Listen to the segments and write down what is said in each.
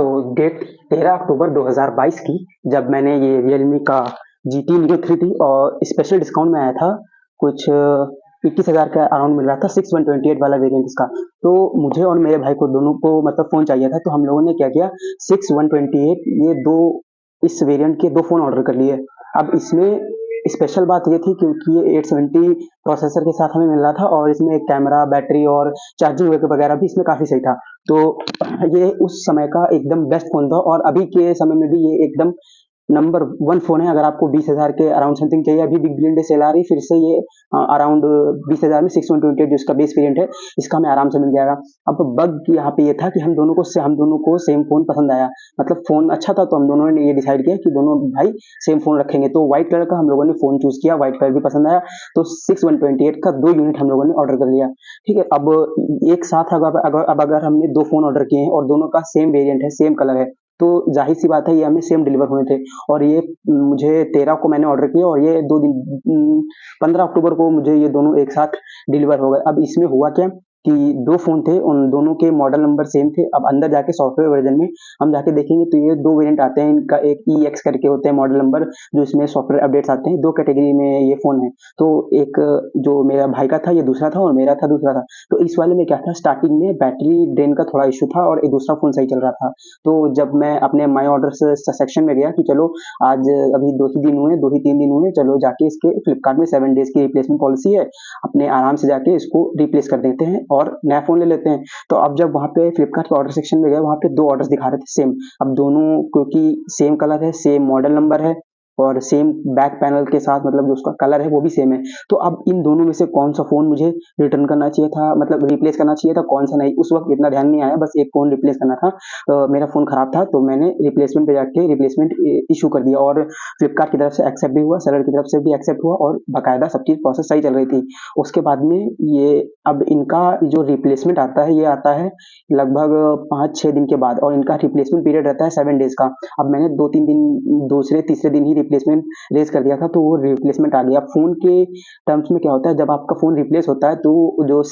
तो डेट 13 अक्टूबर 2022 की, जब मैंने ये रियलमी का GT Neo 3 थी और स्पेशल डिस्काउंट में आया था। कुछ 21,000 के अराउंड मिल रहा था, 6128 वाला वेरिएंट इसका। तो मुझे और मेरे भाई को दोनों को मतलब फ़ोन चाहिए था, तो हम लोगों ने क्या किया, 6128 ये दो इस वेरिएंट के दो फ़ोन ऑर्डर कर लिए। अब इसमें स्पेशल बात ये थी क्योंकि ये 870 प्रोसेसर के साथ हमें मिल रहा था और इसमें कैमरा, बैटरी और चार्जिंग वगैरह भी इसमें काफ़ी सही था। तो ये उस समय का एकदम बेस्ट फ़ोन था और अभी के समय में भी ये एकदम नंबर 1 फ़ोन है। अगर आपको 20,000 के अराउंड समथिंग चाहिए, अभी बिग बिलियन डे सेल आ रही है, फिर से ये अराउंड 20,000 में 6128 जो इसका बेस वेरिएंट है, इसका हमें आराम से मिल जाएगा। अब बग यहाँ पे ये था कि हम दोनों को सेम फ़ोन पसंद आया। मतलब फ़ोन अच्छा था, तो हम दोनों ने ये डिसाइड किया कि दोनों भाई सेम फ़ोन रखेंगे। तो व्हाइट कलर का हम लोगों ने फ़ोन चूज़ किया, व्हाइट कलर भी पसंद आया, तो 6128 का 2 यूनिट हम लोगों ने ऑर्डर कर लिया। ठीक है, अब एक साथ अगर हमने 2 फ़ोन ऑर्डर किए हैं और दोनों का सेम वेरिएंट है, सेम कलर है, तो ज़ाहिर-सी बात है ये हमें सेम डिलीवर हुए थे। और ये मुझे 13 को मैंने ऑर्डर किया और ये 15 अक्टूबर को मुझे ये दोनों एक साथ डिलीवर हो गए। अब इसमें हुआ क्या कि 2 फ़ोन थे, उन दोनों के मॉडल नंबर सेम थे। अब अंदर जाके सॉफ्टवेयर वर्ज़न में हम जाके देखेंगे तो ये 2 वेरिएंट आते हैं, इनका एक EX करके होते हैं मॉडल नंबर, जो इसमें सॉफ्टवेयर अपडेट्स आते हैं। 2 कैटेगरी में ये फ़ोन है। तो एक जो मेरा भाई का था ये दूसरा था और मेरा था दूसरा था। तो इस वाले में क्या था, स्टार्टिंग में बैटरी ड्रेन का थोड़ा इश्यू था और ये दूसरा फ़ोन सही चल रहा था। तो जब मैं अपने माय ऑर्डर्स सेक्शन में गया कि चलो आज अभी 2 ही दिन हुए, 2 ही 3 दिन हुए, चलो जाके इसके फ्लिपकार्ट में 7 डेज़ की रिप्लेसमेंट पॉलिसी है, अपने आराम से जाके इसको रिप्लेस कर देते हैं और नया फ़ोन ले लेते हैं। तो अब जब वहाँ पे फ्लिपकार्ट के ऑर्डर सेक्शन में गए, वहाँ पे 2 ऑर्डर्स दिखा रहे थे सेम। अब दोनों क्योंकि सेम कलर है, सेम मॉडल नंबर है और सेम बैक पैनल के साथ, मतलब जो उसका कलर है वो भी सेम है। तो अब इन दोनों में से कौन-सा फ़ोन मुझे रिटर्न करना चाहिए था, मतलब रिप्लेस करना चाहिए था, कौन-सा नहीं, उस वक़्त इतना ध्यान नहीं आया, बस एक फ़ोन रिप्लेस करना था। मेरा फ़ोन खराब था, तो मैंने रिप्लेसमेंट पे जाके रिप्लेसमेंट इश्यू कर दिया और फ्लिपकार्ट की तरफ से एक्सेप्ट भी हुआ, सेलर की तरफ से भी एक्सेप्ट हुआ और बाकायदा सब चीज़ प्रोसेस सही चल रही थी। उसके बाद में ये अब इनका जो रिप्लेसमेंट आता है, ये आता है लगभग 5-6 दिन के बाद और इनका रिप्लेसमेंट पीरियड रहता है 7 डेज़ का। अब मैंने 2-3 दिन, दूसरे-तीसरे दिन ही रिप्लेसमेंट रेज़ कर दिया था, तो वो रिप्लेसमेंट आ गया। फ़ोन के टर्म्स में क्या होता है, जब आपका फ़ोन रिप्लेस होता है, तो जो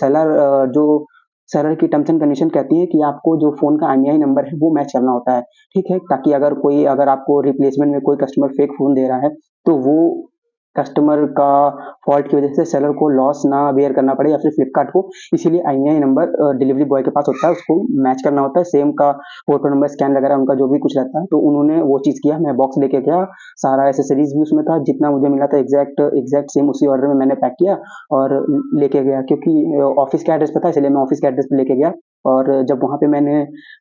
सेलर की टर्म्स एंड कंडीशन कहती है कि आपको जो फ़ोन का IMEI नंबर है वो मैच करना होता है, ठीक है? ताकि अगर आपको रिप्लेसमेंट में कोई कस्टमर फेक फ़ोन दे रहा है, तो वो कस्टमर का फ़ॉल्ट की वज़ह से सेलर को लॉस ना बेयर करना पड़े या फिर फ्लिपकार्ट को, इसीलिए IMEI नंबर डिलीवरी बॉय के पास होता है, उसको मैच करना होता है, सेम का फ़ोटो नंबर, स्कैन वगैरह उनका जो भी कुछ रहता है। तो उन्होंने वो चीज़ किया, मैं बॉक्स लेके गया, सारा एक्सेसरीज़ भी उसमें था, जितना मुझे मिला था एग्ज़ैक्ट सेम उसी ऑर्डर में मैंने पैक किया और लेके गया, क्योंकि ऑफ़िस के एड्रेस पे था, इसलिए मैं ऑफ़िस के एड्रेस पे लेके गया। और जब वहाँ पे मैंने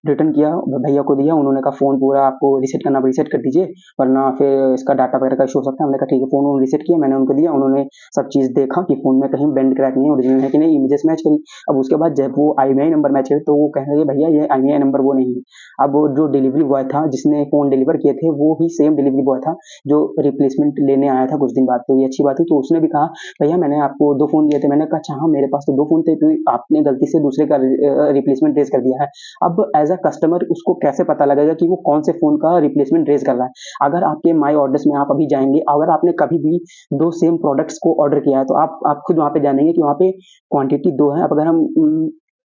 रिटर्न किया, भैया को दिया, उन्होंने कहा फ़ोन पूरा आपको रीसेट करना, रीसेट कर दीजिए, वरना फिर इसका डाटा वगैरह का इश्यू हो सकता है। हमने कहा ठीक है, फ़ोन वोन रीसेट किया, मैंने उनको दिया, उन्होंने सब चीज़ देखा कि फ़ोन में कहीं बेंड क्रैक नहीं है, ओरिजिनल है कि नहीं, इमेजेस मैच करी। अब उसके बाद जब वो IMEI नंबर मैच करे, तो वो कहने लगे भैया ये IMEI नंबर वो नहीं है। अब वो जो डिलीवरी बॉय था जिसने फ़ोन डिलीवर किए थे, वो ही सेम डिलीवरी बॉय था जो रिप्लेसमेंट लेने आया था कुछ दिन बाद। तो ये अच्छी बात है। तो उसने भी कहा भैया मैंने आपको 2 फ़ोन दिए थे। मैंने कहा अच्छा हाँ, मेरे पास तो 2 फ़ोन थे, तो आपने गलती से दूसरे का रिप्लेसमेंट रेज़ कर दिया है। अब एज़ अ कस्टमर उसको कैसे पता लगेगा कि वो कौन से फ़ोन का रिप्लेसमेंट रेज़ कर रहा है? अगर आपके माय ऑर्डर्स में आप अभी जाएँगे, अगर आपने कभी भी 2 सेम प्रोडक्ट्स को ऑर्डर किया है, तो आप खुद वहाँ पे जानेंगे कि वहाँ पे क्वांटिटी 2 है। अब अगर हम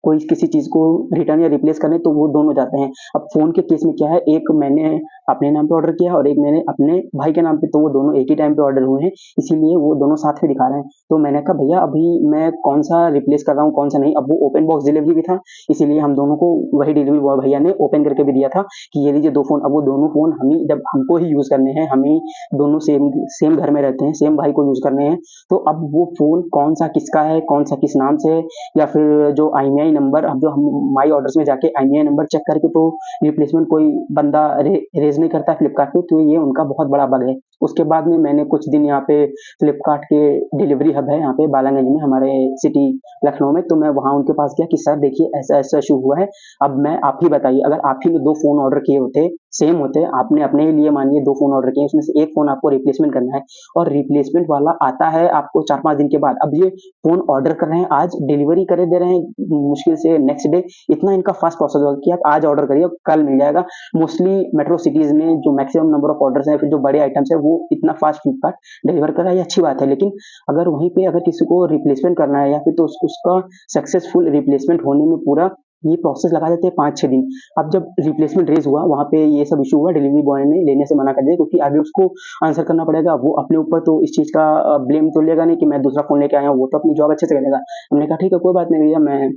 कोई किसी चीज़ को रिटर्न या रिप्लेस करें, तो वो दोनों जाते हैं। अब फ़ोन के केस में क्या है, एक मैंने अपने नाम पे ऑर्डर किया और एक मैंने अपने भाई के नाम पे, तो वो दोनों एक ही टाइम पे ऑर्डर हुए हैं, इसीलिए वो दोनों साथ में दिखा रहे हैं। तो मैंने कहा भैया अभी मैं कौन-सा रिप्लेस कर रहा हूँ, कौन-सा नहीं। अब वो ओपन बॉक्स डिलीवरी भी था, इसीलिए हम दोनों को वही डिलीवरी बॉय भैया ने ओपन करके भी दिया था कि ये लीजिए 2 फ़ोन। अब वो दोनों फ़ोन जब हमको ही यूज़ करने हैं, हम ही दोनों सेम सेम घर में रहते हैं, सेम भाई को यूज़ करने हैं, तो अब वो फ़ोन कौन-सा किसका है, कौन-सा किस नाम से है, या फिर जो IMEI नंबर, अब जो हम माई ऑर्डर्स में जाके IMEI नंबर चेक करके तो रिप्लेसमेंट कोई बंदा रेज़ नहीं करता फ्लिपकार्ट पे, तो ये उनका बहुत बड़ा बग है। उसके बाद में मैंने कुछ दिन यहाँ पे फ्लिपकार्ट के डिलीवरी हब है यहाँ पे बालागंज में, हमारे सिटी लखनऊ में, तो मैं वहाँ उनके पास गया कि सर देखिए ऐसा-ऐसा इश्यू हुआ है। अब मैं आप ही बताइए, अगर आप ही ने 2 फ़ोन ऑर्डर किए होते, सेम होते, आपने अपने ही लिए मानिए 2 फ़ोन ऑर्डर किए, उसमें से 1 फ़ोन आपको रिप्लेसमेंट करना है और रिप्लेसमेंट वाला आता है आपको 4-5 दिन के बाद। अब ये फ़ोन ऑर्डर कर रहे हैं, आज डिलीवरी करे दे रहे हैं मुश्किल से नेक्स्ट डे। इतना इनका फास्ट प्रोसेस होगा कि आप आज ऑर्डर करिए, कल मिल जाएगा। मोस्टली मेट्रो सिटीज़ में जो मैक्सिमम नंबर ऑफ ऑर्डर्स हैं, फिर जो बड़े आइटम्स हैं, वो इतना फास्ट फ्लिपकार्ट डिलीवर कर रहा है, ये अच्छी बात है। लेकिन अगर वहीं पे अगर किसी को रिप्लेसमेंट करना है या फिर तो उसका सक्सेसफुल रिप्लेसमेंट होने में पूरा ये प्रोसेस लगा देते हैं 5-6 दिन। अब जब रिप्लेसमेंट रेज़ हुआ, वहाँ पे ये सब इश्यू हुआ, डिलीवरी बॉय ने लेने से मना कर दिया क्योंकि आगे उसको आंसर करना पड़ेगा। वो अपने ऊपर तो इस चीज़ का ब्लेम तो लेगा नहीं कि मैं दूसरा फ़ोन लेके आया हूँ, वो तो अपनी जॉब अच्छे से करेगा। हमने कहा ठीक है, कोई बात नहीं भैया, मैं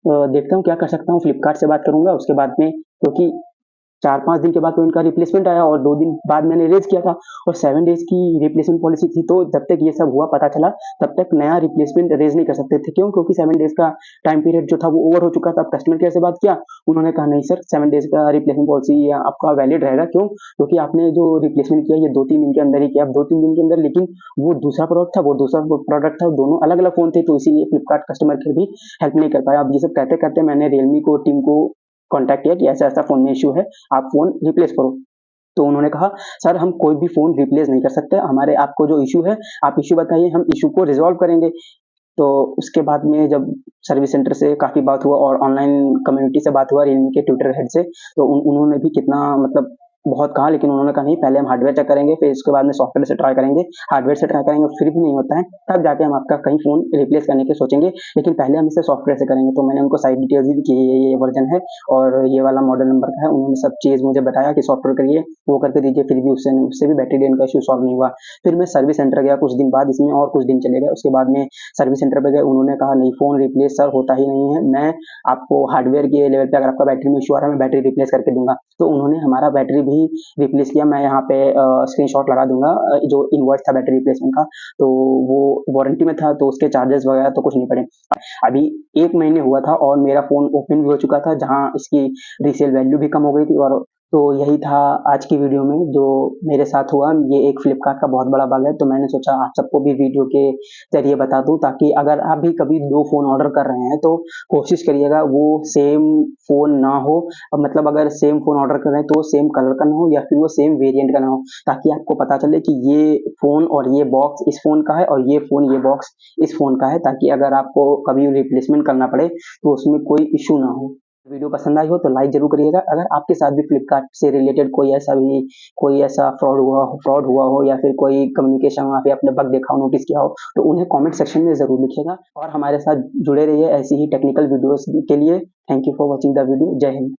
देखता हूँ क्या कर सकता हूँ, फ्लिपकार्ट से बात करूँगा उसके बाद में, क्योंकि 4-5 दिन के बाद तो इनका रिप्लेसमेंट आया और 2 दिन बाद मैंने रेज़ किया था और 7 डेज़ की रिप्लेसमेंट पॉलिसी थी, तो जब तक ये सब हुआ पता चला, तब तक नया रिप्लेसमेंट रेज़ नहीं कर सकते थे। क्यों? क्योंकि 7 डेज़ का टाइम पीरियड जो था वो ओवर हो चुका था। अब कस्टमर केयर से बात किया, उन्होंने कहा नहीं सर, 7 डेज़ का रिप्लेसमेंट पॉलिसी आपका वैलिड रहेगा। क्यों? क्योंकि आपने जो रिप्लेसमेंट किया ये 2-3 दिन के अंदर ही किया। अब 2-3 दिन के अंदर, लेकिन वो दूसरा प्रोडक्ट था, वो दूसरा प्रोडक्ट था, दोनों अलग-अलग फ़ोन थे, तो इसीलिए फ्लिपकार्ट कस्टमर केयर भी हेल्प नहीं कर पाया। अब ये सब कहते-कहते मैंने रियलमी को टीम को कॉन्टैक्ट किया कि ऐसा-ऐसा फ़ोन में इश्यू है, आप फ़ोन रिप्लेस करो। तो उन्होंने कहा, "सर, हम कोई भी फ़ोन रिप्लेस नहीं कर सकते, हमारे आपको जो इश्यू है, आप इश्यू बताइए, हम इश्यू को रिज़ॉल्व करेंगे।" तो उसके बाद में जब सर्विस सेंटर से काफ़ी बात हुआ और ऑनलाइन कम्युनिटी से बात हुआ रियलमी के ट्विटर हेड से, तो उन्होंने भी कितना मतलब बहुत कहा, लेकिन उन्होंने कहा नहीं, पहले हम हार्डवेयर चेक करेंगे, फिर उसके बाद में सॉफ्टवेयर से ट्राई करेंगे। हार्डवेयर से ट्राई करेंगे, फिर भी नहीं होता है, तब जाके हम आपका कहीं फ़ोन रिप्लेस करने की सोचेंगे, लेकिन पहले हम इसे सॉफ्टवेयर से करेंगे। तो मैंने उनको सारी डिटेल्स दी कि ये वर्ज़न है और ये वाला मॉडल नंबर का है। उन्होंने सब चीज़ मुझे बताया कि सॉफ्टवेयर करिए, वो करके दीजिए, फिर भी उससे भी बैटरी ड्रेन का इश्यू सॉल्व नहीं हुआ। फिर मैं सर्विस सेंटर गया कुछ दिन बाद, इसमें और कुछ दिन चले गए। उसके बाद में सर्विस सेंटर पे गए, उन्होंने कहा नहीं, फ़ोन रिप्लेस सर होता ही नहीं है, मैं आपको हार्डवेयर के लेवल पे अगर आपका बैटरी में इश्यू आ रहा है, मैं बैटरी रिप्लेस करके दूँगा। तो उन्होंने हमारा बैटरी भी रिप्लेस किया। मैं यहाँ पे स्क्रीनशॉट लगा दूँगा, जो इनवॉइस था बैटरी रिप्लेसमेंट का, तो वो वारंटी में था, तो उसके चार्जेस वगैरह तो कुछ नहीं पड़े। अभी 1 महीने हुआ था और मेरा फ़ोन ओपन भी हो चुका था, जहाँ इसकी रीसेल वैल्यू भी कम हो गई थी। और तो यही था आज की वीडियो में जो मेरे साथ हुआ। ये एक फ्लिपकार्ट का बहुत बड़ा बग है, तो मैंने सोचा आप सबको भी वीडियो के ज़रिए बता दूँ, ताकि अगर आप भी कभी 2 फ़ोन ऑर्डर कर रहे हैं, तो कोशिश करिएगा वो सेम फ़ोन ना हो। मतलब अगर सेम फ़ोन ऑर्डर कर रहे हैं, तो सेम कलर का ना हो या फिर वो सेम वेरिएंट का ना हो, ताकि आपको पता चले कि ये फ़ोन और ये बॉक्स इस फ़ोन का है और ये फ़ोन, ये बॉक्स इस फ़ोन का है, ताकि अगर आपको कभी रिप्लेसमेंट करना पड़े, तो उसमें कोई इश्यू ना हो। वीडियो पसंद आई हो तो लाइक ज़रूर करिएगा। अगर आपके साथ भी फ्लिपकार्ट से रिलेटेड कोई ऐसा फ्रॉड हुआ हो या फिर कोई कम्युनिकेशन वहाँ पे आपने बग देखा हो, नोटिस किया हो, तो उन्हें कमेंट सेक्शन में ज़रूर लिखिएगा और हमारे साथ जुड़े रहिए ऐसी ही टेक्निकल वीडियोज़ के लिए। Thank you for watching the video. जय हिंद।